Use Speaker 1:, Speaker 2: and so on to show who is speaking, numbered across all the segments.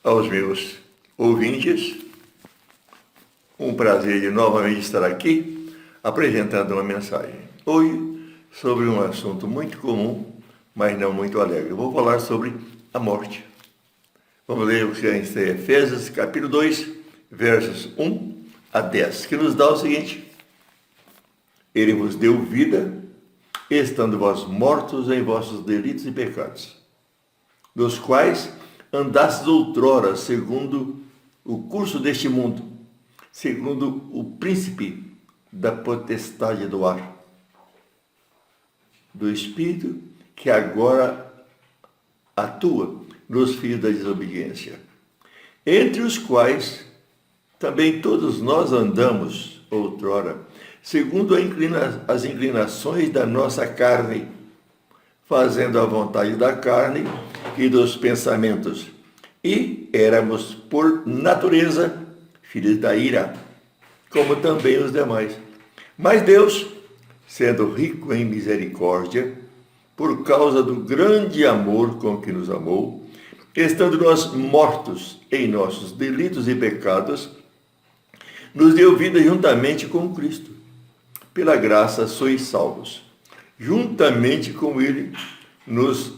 Speaker 1: aos meus ouvintes. Um prazer de novamente estar aqui apresentando uma mensagem. Hoje, sobre um assunto muito comum, mas não muito alegre. Eu vou falar sobre a morte. Vamos ler o que é em Efésios, capítulo 2, versos 1 a 10, que nos dá o seguinte: Ele vos deu vida, estando vós mortos em vossos delitos e pecados, dos quais andastes outrora segundo o curso deste mundo, segundo o príncipe da potestade do ar, do Espírito que agora atua nos filhos da desobediência, entre os quais também todos nós andamos outrora, segundo as inclinações da nossa carne, fazendo a vontade da carne e dos pensamentos, e éramos por natureza filhos da ira, como também os demais. Mas Deus, sendo rico em misericórdia, por causa do grande amor com que nos amou, estando nós mortos em nossos delitos e pecados, nos deu vida juntamente com Cristo. Pela graça sois salvos. Juntamente com Ele nos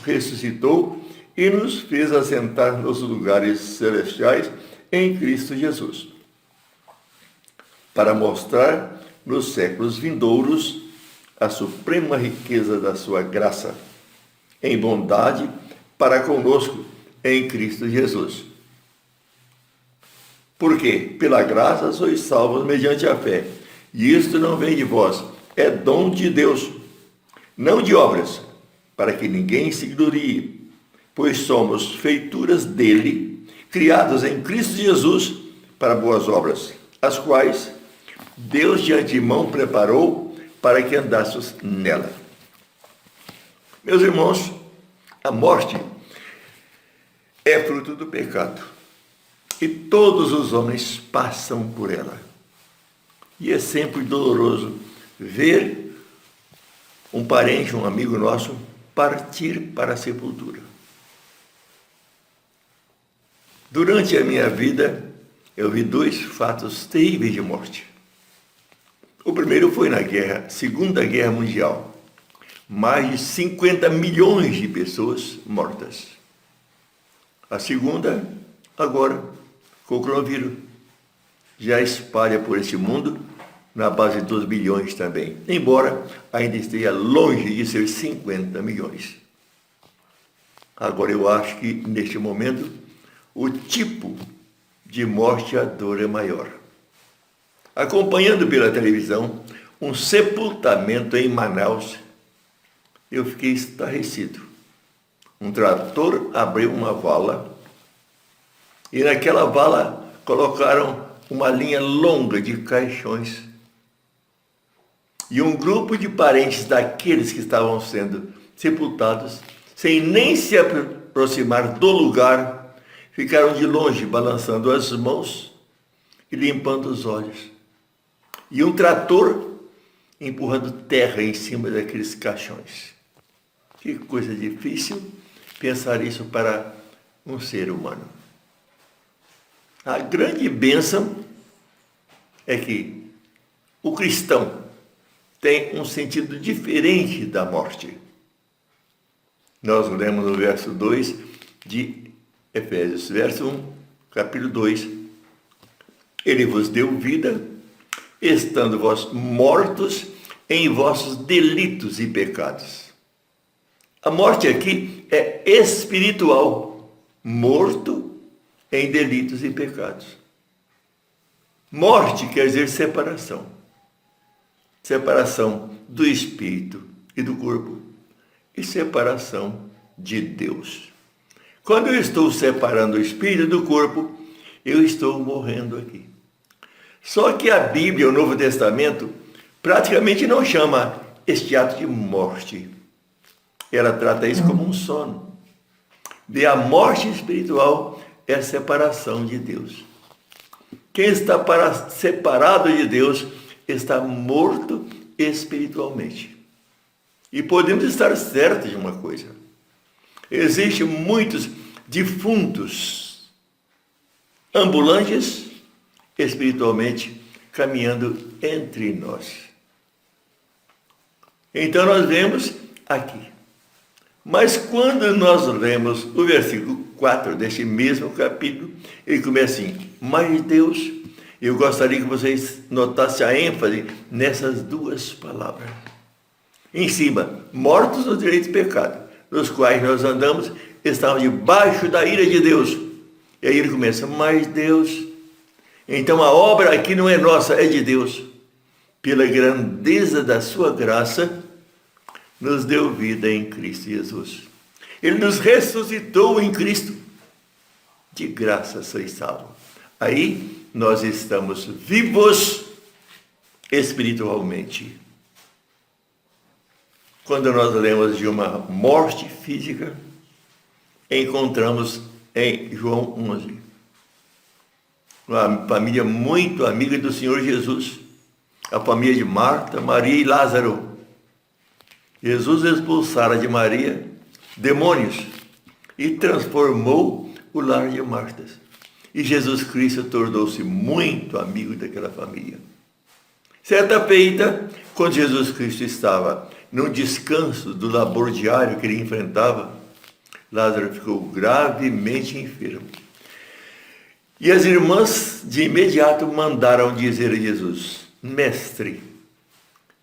Speaker 1: ressuscitou e nos fez assentar nos lugares celestiais em Cristo Jesus, para mostrar nos séculos vindouros a suprema riqueza da sua graça, em bondade para conosco em Cristo Jesus. Porque pela graça sois salvos mediante a fé, e isto não vem de vós, é dom de Deus, não de obras, para que ninguém se glorie, pois somos feituras dele, criados em Cristo Jesus para boas obras, as quais Deus de antemão preparou para que andássemos nela. Meus irmãos, a morte é fruto do pecado, e todos os homens passam por ela. E é sempre doloroso ver um parente, um amigo nosso, partir para a sepultura. Durante a minha vida, eu vi dois fatos terríveis de morte. O primeiro foi na Segunda Guerra Mundial. Mais de 50 milhões de pessoas mortas. A segunda, agora, com o coronavírus. Já espalha por este mundo, na base de 2 bilhões também, embora ainda esteja longe de ser 50 milhões. Agora eu acho que, neste momento, o tipo de morte, a dor é maior. Acompanhando pela televisão um sepultamento em Manaus, eu fiquei estarrecido. Um trator abriu uma vala e naquela vala colocaram uma linha longa de caixões. E um grupo de parentes daqueles que estavam sendo sepultados, sem nem se aproximar do lugar, ficaram de longe balançando as mãos e limpando os olhos. E um trator empurrando terra em cima daqueles caixões. Que coisa difícil pensar isso para um ser humano. A grande bênção é que o cristão tem um sentido diferente da morte. Nós lemos no verso 2 de Efésios, verso 1, capítulo 2. Ele vos deu vida, estando vós mortos em vossos delitos e pecados. A morte aqui é espiritual, morto em delitos e pecados. Morte quer dizer separação. Separação do espírito e do corpo. E separação de Deus. Quando eu estou separando o espírito do corpo, eu estou morrendo aqui. Só que a Bíblia, o Novo Testamento, praticamente não chama este ato de morte. Ela trata isso como um sono. E a morte espiritual é a separação de Deus. Quem está separado de Deus está morto espiritualmente. E podemos estar certos de uma coisa. Existem muitos defuntos ambulantes, espiritualmente, caminhando entre nós. Então nós vemos aqui. Mas quando nós lemos o versículo 4 deste mesmo capítulo, ele começa assim: mas Deus, eu gostaria que vocês notassem a ênfase nessas duas palavras. Em cima, mortos nos direitos de pecado, nos quais nós andamos, estavam debaixo da ira de Deus. E aí ele começa: mas Deus. Então a obra aqui não é nossa, é de Deus. Pela grandeza da sua graça, nos deu vida em Cristo Jesus. Ele nos ressuscitou em Cristo. De graça sois salvos. Aí nós estamos vivos espiritualmente. Quando nós lemos de uma morte física, encontramos em João 11 uma família muito amiga do Senhor Jesus, a família de Marta, Maria e Lázaro. Jesus expulsara de Maria demônios e transformou o lar de Marta. E Jesus Cristo tornou-se muito amigo daquela família. Certa feita, quando Jesus Cristo estava num descanso do labor diário que ele enfrentava, Lázaro ficou gravemente enfermo. E as irmãs de imediato mandaram dizer a Jesus: Mestre,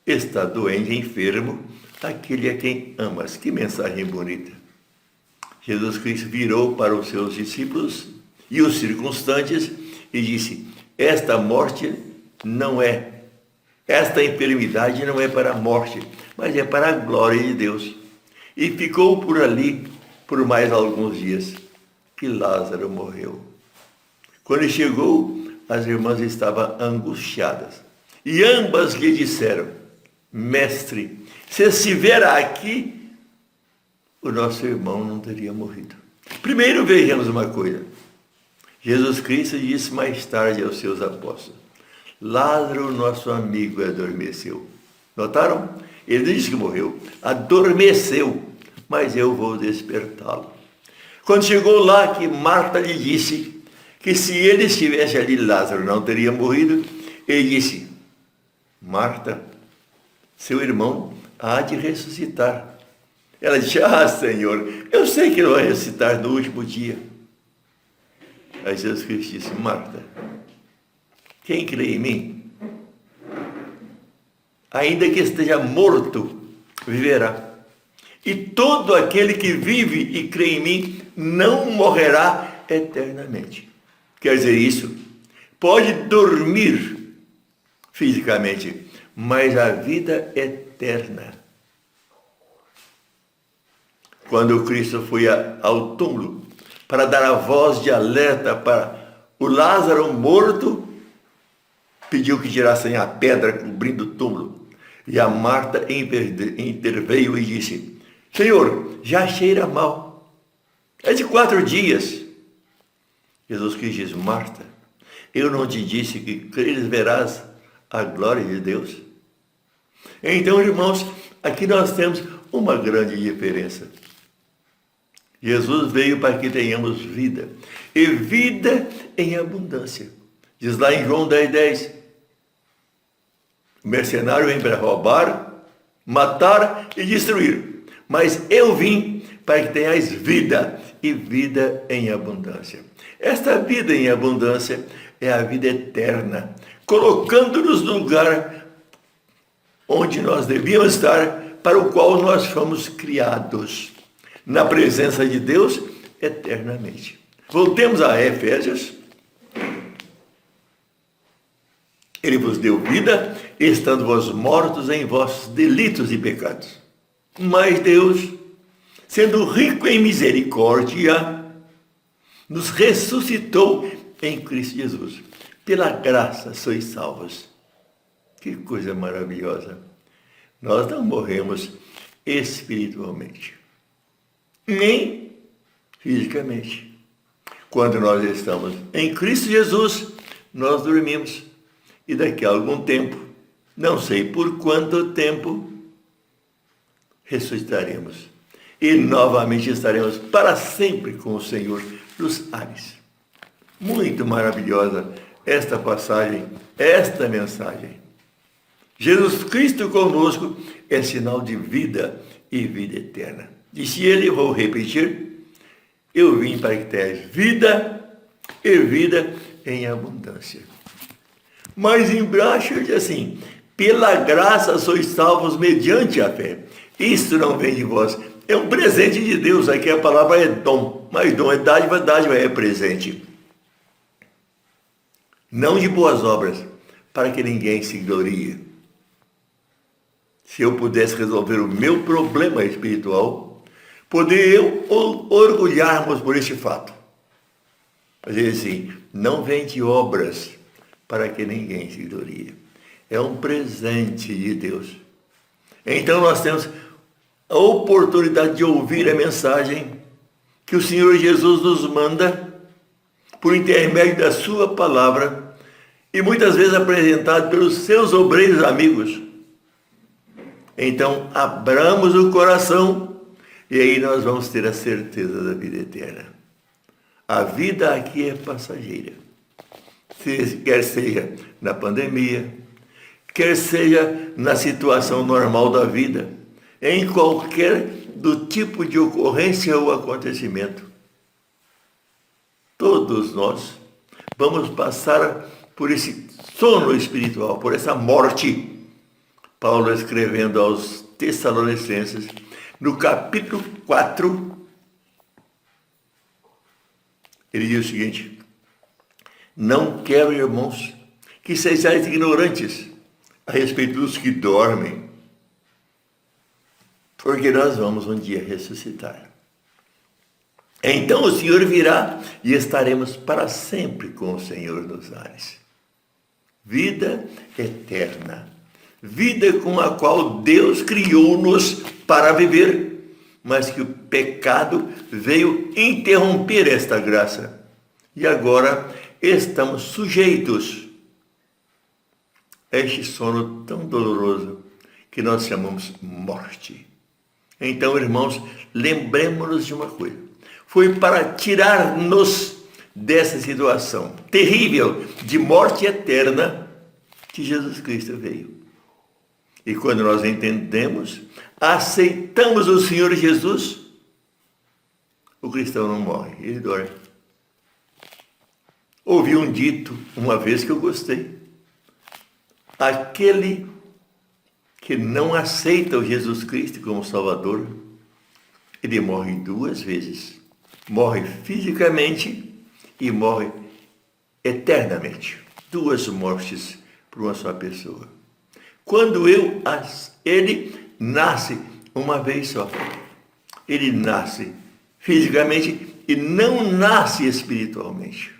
Speaker 1: está doente e enfermo aquele a quem amas. Que mensagem bonita. Jesus Cristo virou para os seus discípulos e os circunstantes e disse: esta enfermidade não é para a morte, mas é para a glória de Deus. E ficou por ali por mais alguns dias, que Lázaro morreu. Quando ele chegou, as irmãs estavam angustiadas. E ambas lhe disseram: Mestre, se estivesse aqui, o nosso irmão não teria morrido. Primeiro vejamos uma coisa. Jesus Cristo disse mais tarde aos seus apóstolos: Lázaro, nosso amigo, adormeceu. Notaram? Ele disse que morreu. Adormeceu, mas eu vou despertá-lo. Quando chegou lá, que Marta lhe disse que se ele estivesse ali, Lázaro não teria morrido, ele disse: Marta, seu irmão há de ressuscitar. Ela disse: ah, Senhor, eu sei que ele vai ressuscitar no último dia. Aí Jesus Cristo disse: Marta, quem crê em mim, ainda que esteja morto, viverá. E todo aquele que vive e crê em mim não morrerá eternamente. Quer dizer isso? Pode dormir fisicamente, mas a vida eterna. Quando Cristo foi ao túmulo para dar a voz de alerta para o Lázaro morto, pediu que tirassem a pedra cobrindo o túmulo. E a Marta interveio e disse: Senhor, já cheira mal. É de 4 dias. Jesus Cristo diz: Marta, eu não te disse que creres verás a glória de Deus? Então, irmãos, aqui nós temos uma grande diferença. Jesus veio para que tenhamos vida, e vida em abundância. Diz lá em João 10:10, o mercenário vem para roubar, matar e destruir, mas eu vim para que tenhais vida, e vida em abundância. Esta vida em abundância é a vida eterna, colocando-nos no lugar onde nós devíamos estar, para o qual nós fomos criados, na presença de Deus eternamente. Voltemos a Efésios. Ele vos deu vida, estando vós mortos em vossos delitos e pecados. Mas Deus, sendo rico em misericórdia, nos ressuscitou em Cristo Jesus. Pela graça sois salvos. Que coisa maravilhosa. Nós não morremos espiritualmente, nem fisicamente. Quando nós estamos em Cristo Jesus, nós dormimos. E daqui a algum tempo, não sei por quanto tempo, ressuscitaremos. E novamente estaremos para sempre com o Senhor nos ares. Muito maravilhosa esta passagem, esta mensagem. Jesus Cristo conosco é sinal de vida e vida eterna. Disse ele, vou repetir, eu vim para que tenhas vida e vida em abundância. Mas embaixo diz assim, pela graça sois salvos mediante a fé. Isto não vem de vós, é um presente de Deus. Aqui a palavra é dom, mas dom é dádiva, dádiva é presente. Não de boas obras, para que ninguém se glorie. Se eu pudesse resolver o meu problema espiritual, poderia eu orgulharmos por este fato. Mas ele diz assim, não vem de obras, para que ninguém se glorie. É um presente de Deus. Então nós temos a oportunidade de ouvir a mensagem que o Senhor Jesus nos manda por intermédio da sua palavra e muitas vezes apresentado pelos seus obreiros amigos. Então abramos o coração e aí nós vamos ter a certeza da vida eterna. A vida aqui é passageira. Quer seja na pandemia, quer seja na situação normal da vida, em qualquer do tipo de ocorrência ou acontecimento. Todos nós vamos passar por esse sono espiritual, por essa morte. Paulo escrevendo aos Tessalonicenses, no capítulo 4, ele diz o seguinte, não quero, irmãos, que sejais ignorantes a respeito dos que dormem, porque nós vamos um dia ressuscitar. Então o Senhor virá e estaremos para sempre com o Senhor nos ares. Vida eterna. Vida com a qual Deus criou-nos para viver, mas que o pecado veio interromper esta graça. E agora estamos sujeitos a este sono tão doloroso que nós chamamos morte. Então, irmãos, lembremos-nos de uma coisa. Foi para tirar-nos dessa situação terrível de morte eterna que Jesus Cristo veio. E quando nós entendemos, aceitamos o Senhor Jesus, o cristão não morre, ele dorme. Ouvi um dito uma vez que eu gostei. Aquele que não aceita o Jesus Cristo como Salvador, ele morre 2 vezes. Morre fisicamente e morre eternamente. 2 mortes para uma só pessoa. Quando ele nasce uma vez só. Ele nasce fisicamente e não nasce espiritualmente.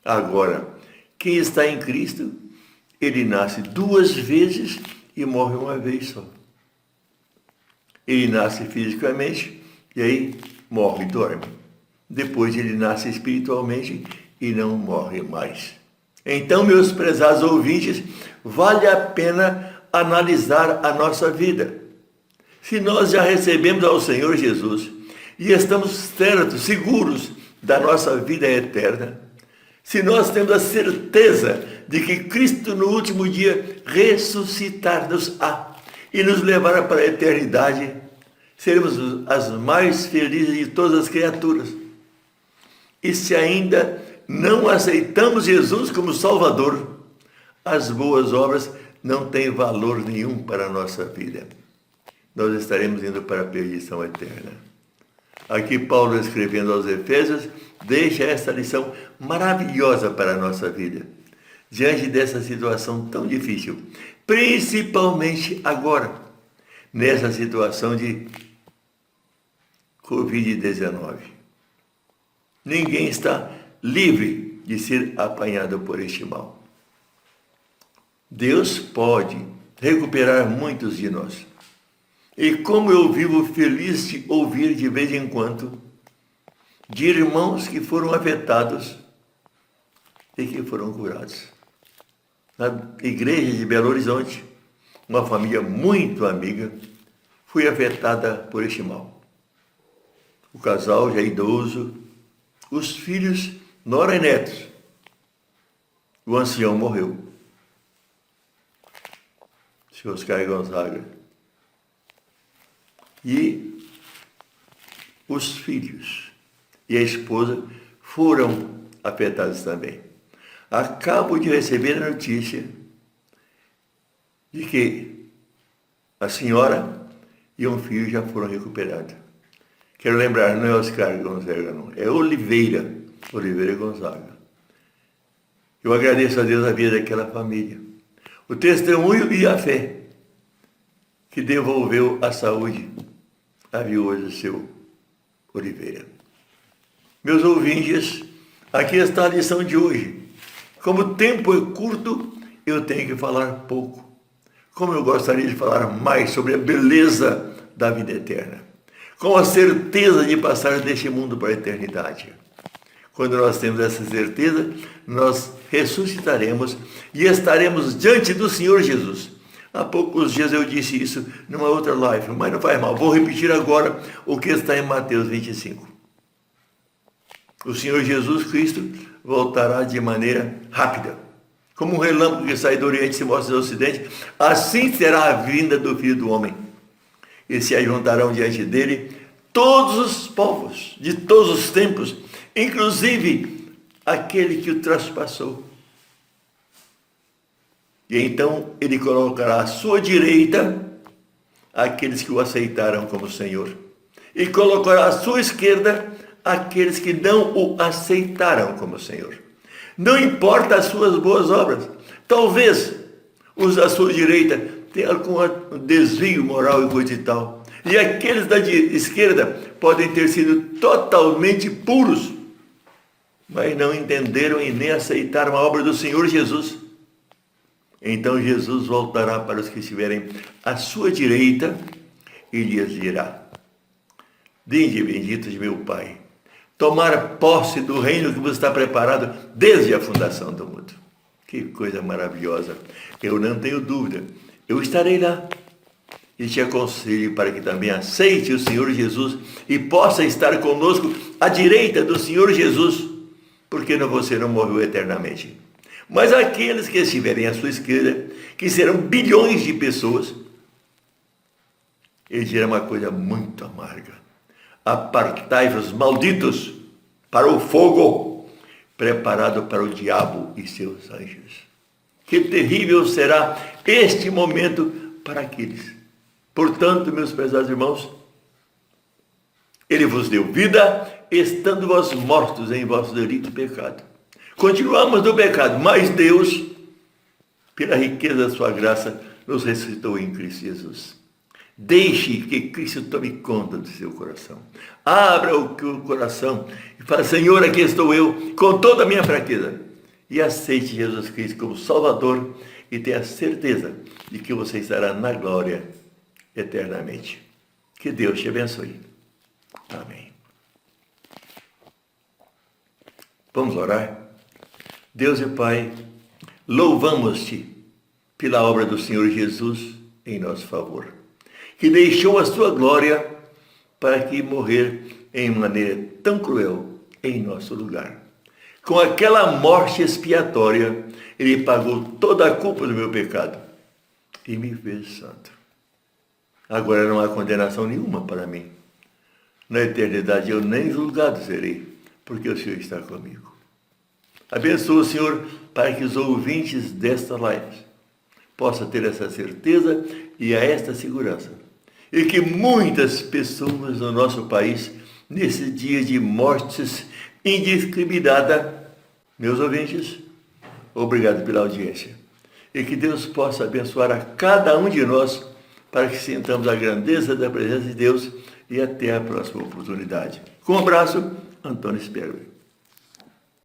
Speaker 1: Agora, quem está em Cristo, ele nasce 2 vezes e morre uma vez só. Ele nasce fisicamente e aí morre, dorme. Depois ele nasce espiritualmente e não morre mais. Então, meus prezados ouvintes, vale a pena analisar a nossa vida. Se nós já recebemos ao Senhor Jesus e estamos certos, seguros da nossa vida eterna, se nós temos a certeza de que Cristo no último dia ressuscitar-nos-á e nos levará para a eternidade, seremos as mais felizes de todas as criaturas. E se ainda não aceitamos Jesus como Salvador, as boas obras não têm valor nenhum para a nossa vida. Nós estaremos indo para a perdição eterna. Aqui Paulo, escrevendo aos Efésios, deixa esta lição maravilhosa para a nossa vida. Diante dessa situação tão difícil, principalmente agora, nessa situação de Covid-19. Ninguém está livre de ser apanhado por este mal. Deus pode recuperar muitos de nós. E como eu vivo feliz de ouvir de vez em quando de irmãos que foram afetados e que foram curados. Na igreja de Belo Horizonte, uma família muito amiga foi afetada por este mal. o casal já idoso, os filhos, nora e netos. O ancião morreu. Senhor Oscar Gonzaga. E os filhos e a esposa foram afetados também. Acabo de receber a notícia de que a senhora e um filho já foram recuperados. Quero lembrar, não é Oscar Gonzaga, não. É Oliveira Gonzaga. Eu agradeço a Deus a vida daquela família. O testemunho e a fé que devolveu a saúde à viúva do seu Oliveira. Meus ouvintes, aqui está a lição de hoje. Como o tempo é curto, eu tenho que falar pouco. Como eu gostaria de falar mais sobre a beleza da vida eterna. Com a certeza de passar deste mundo para a eternidade. Quando nós temos essa certeza, nós ressuscitaremos e estaremos diante do Senhor Jesus. Há poucos dias eu disse isso numa outra live, mas não faz mal. Vou repetir agora o que está em Mateus 25. O Senhor Jesus Cristo voltará de maneira rápida. Como um relâmpago que sai do Oriente e se mostra do Ocidente, assim será a vinda do Filho do Homem. E se ajuntarão diante dele todos os povos, de todos os tempos, inclusive aquele que o traspassou. E então ele colocará à sua direita aqueles que o aceitaram como Senhor. E colocará à sua esquerda aqueles que não o aceitaram como Senhor. Não importa as suas boas obras. Talvez os da sua direita tenham algum desvio moral e coisa e tal. E aqueles da esquerda podem ter sido totalmente puros, mas não entenderam e nem aceitaram a obra do Senhor Jesus. Então Jesus voltará para os que estiverem à sua direita e lhes dirá: vinde, benditos de meu Pai, tomar posse do reino que vos está preparado desde a fundação do mundo. Que coisa maravilhosa! Eu não tenho dúvida, eu estarei lá. E te aconselho para que também aceite o Senhor Jesus e possa estar conosco à direita do Senhor Jesus, porque você não morreu eternamente. Mas aqueles que estiverem à sua esquerda, que serão bilhões de pessoas, ele dirá uma coisa muito amarga: apartai-vos, malditos, para o fogo preparado para o diabo e seus anjos. Que terrível será este momento para aqueles. Portanto, meus prezados irmãos, ele vos deu vida, estando vós mortos em vosso delito e pecado. Continuamos no pecado, mas Deus, pela riqueza da sua graça, nos ressuscitou em Cristo Jesus. Deixe que Cristo tome conta do seu coração. Abra o coração e fale: Senhor, aqui estou eu, com toda a minha fraqueza. E aceite Jesus Cristo como Salvador e tenha certeza de que você estará na glória eternamente. Que Deus te abençoe. Amém. Vamos orar? Deus e Pai, louvamos-te pela obra do Senhor Jesus em nosso favor, que deixou a sua glória para que morrer em maneira tão cruel em nosso lugar. Com aquela morte expiatória, ele pagou toda a culpa do meu pecado e me fez santo. Agora não há condenação nenhuma para mim. Na eternidade eu nem julgado serei, porque o Senhor está comigo. Abençoa o Senhor para que os ouvintes desta live possam ter essa certeza e esta segurança. E que muitas pessoas no nosso país, nesse dia de mortes indiscriminada, meus ouvintes, obrigado pela audiência. E que Deus possa abençoar a cada um de nós para que sintamos a grandeza da presença de Deus e até a próxima oportunidade. Com um abraço, Antônio Sperber.